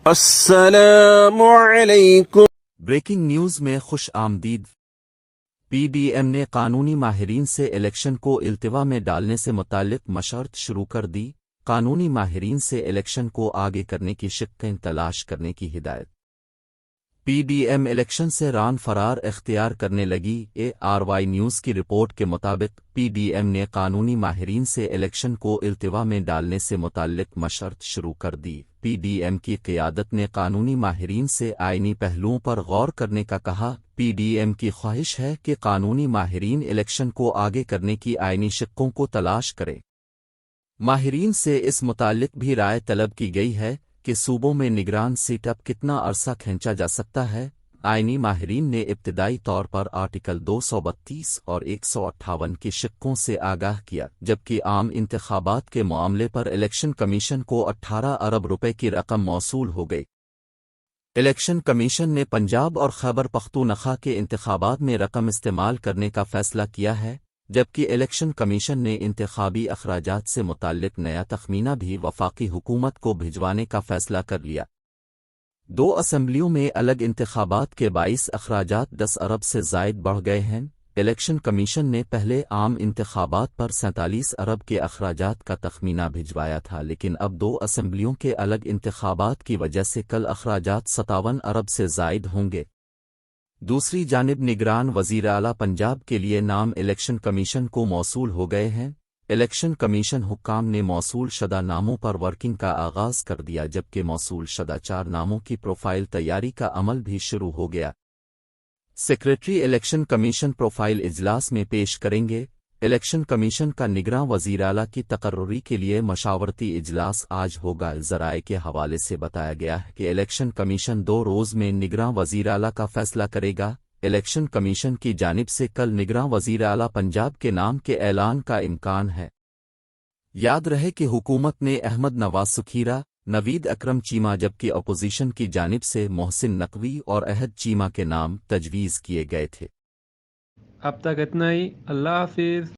السلام علیکم۔ Breaking news میں خوش آمدید۔ پی ڈی ایم نے قانونی ماہرین سے الیکشن کو التوا میں ڈالنے سے متعلق مشورت شروع کر دی۔ قانونی ماہرین سے الیکشن کو آگے کرنے کی شقیں تلاش کرنے کی ہدایت۔ پی ڈی ایم الیکشن سے ران فرار اختیار کرنے لگی۔ اے آر وائی نیوز کی رپورٹ کے مطابق پی ڈی ایم نے قانونی ماہرین سے الیکشن کو التوا میں ڈالنے سے متعلق مشورت شروع کر دی۔ پی ڈی ایم کی قیادت نے قانونی ماہرین سے آئینی پہلوؤں پر غور کرنے کا کہا۔ پی ڈی ایم کی خواہش ہے کہ قانونی ماہرین الیکشن کو آگے کرنے کی آئینی شقوں کو تلاش کریں۔ ماہرین سے اس متعلق بھی رائے طلب کی گئی ہے کہ صوبوں میں نگران سیٹ اپ کتنا عرصہ کھینچا جا سکتا ہے۔ آئینی ماہرین نے ابتدائی طور پر آرٹیکل 232 اور 158 کی شقوں سے آگاہ کیا، جبکہ عام انتخابات کے معاملے پر الیکشن کمیشن کو 18 ارب روپے کی رقم موصول ہو گئی۔ الیکشن کمیشن نے پنجاب اور خیبر پختونخوا کے انتخابات میں رقم استعمال کرنے کا فیصلہ کیا ہے، جبکہ الیکشن کمیشن نے انتخابی اخراجات سے متعلق نیا تخمینہ بھی وفاقی حکومت کو بھجوانے کا فیصلہ کر لیا۔ دو اسمبلیوں میں الگ انتخابات کے باعث اخراجات 10 ارب سے زائد بڑھ گئے ہیں۔ الیکشن کمیشن نے پہلے عام انتخابات پر 47 ارب کے اخراجات کا تخمینہ بھجوایا تھا، لیکن اب دو اسمبلیوں کے الگ انتخابات کی وجہ سے کل اخراجات 57 ارب سے زائد ہوں گے۔ دوسری جانب نگران وزیر اعلیٰ پنجاب کے لیے نام الیکشن کمیشن کو موصول ہو گئے ہیں۔ الیکشن کمیشن حکام نے موصول شدہ ناموں پر ورکنگ کا آغاز کر دیا، جبکہ موصول شدہ 4 ناموں کی پروفائل تیاری کا عمل بھی شروع ہو گیا۔ سیکریٹری الیکشن کمیشن پروفائل اجلاس میں پیش کریں گے۔ الیکشن کمیشن کا نگراں وزیر اعلیٰ کی تقرری کے لیے مشاورتی اجلاس آج ہوگا۔ ذرائع کے حوالے سے بتایا گیا ہے کہ الیکشن کمیشن 2 روز میں نگراں وزیر اعلیٰ کا فیصلہ کرے گا۔ الیکشن کمیشن کی جانب سے کل نگراں وزیر اعلیٰ پنجاب کے نام کے اعلان کا امکان ہے۔ یاد رہے کہ حکومت نے احمد نواز سکھیرا، نوید اکرم چیمہ، جبکہ اپوزیشن کی جانب سے محسن نقوی اور احد چیمہ کے نام تجویز کیے گئے تھے۔ اب تک اتنا ہی۔ اللہ حافظ۔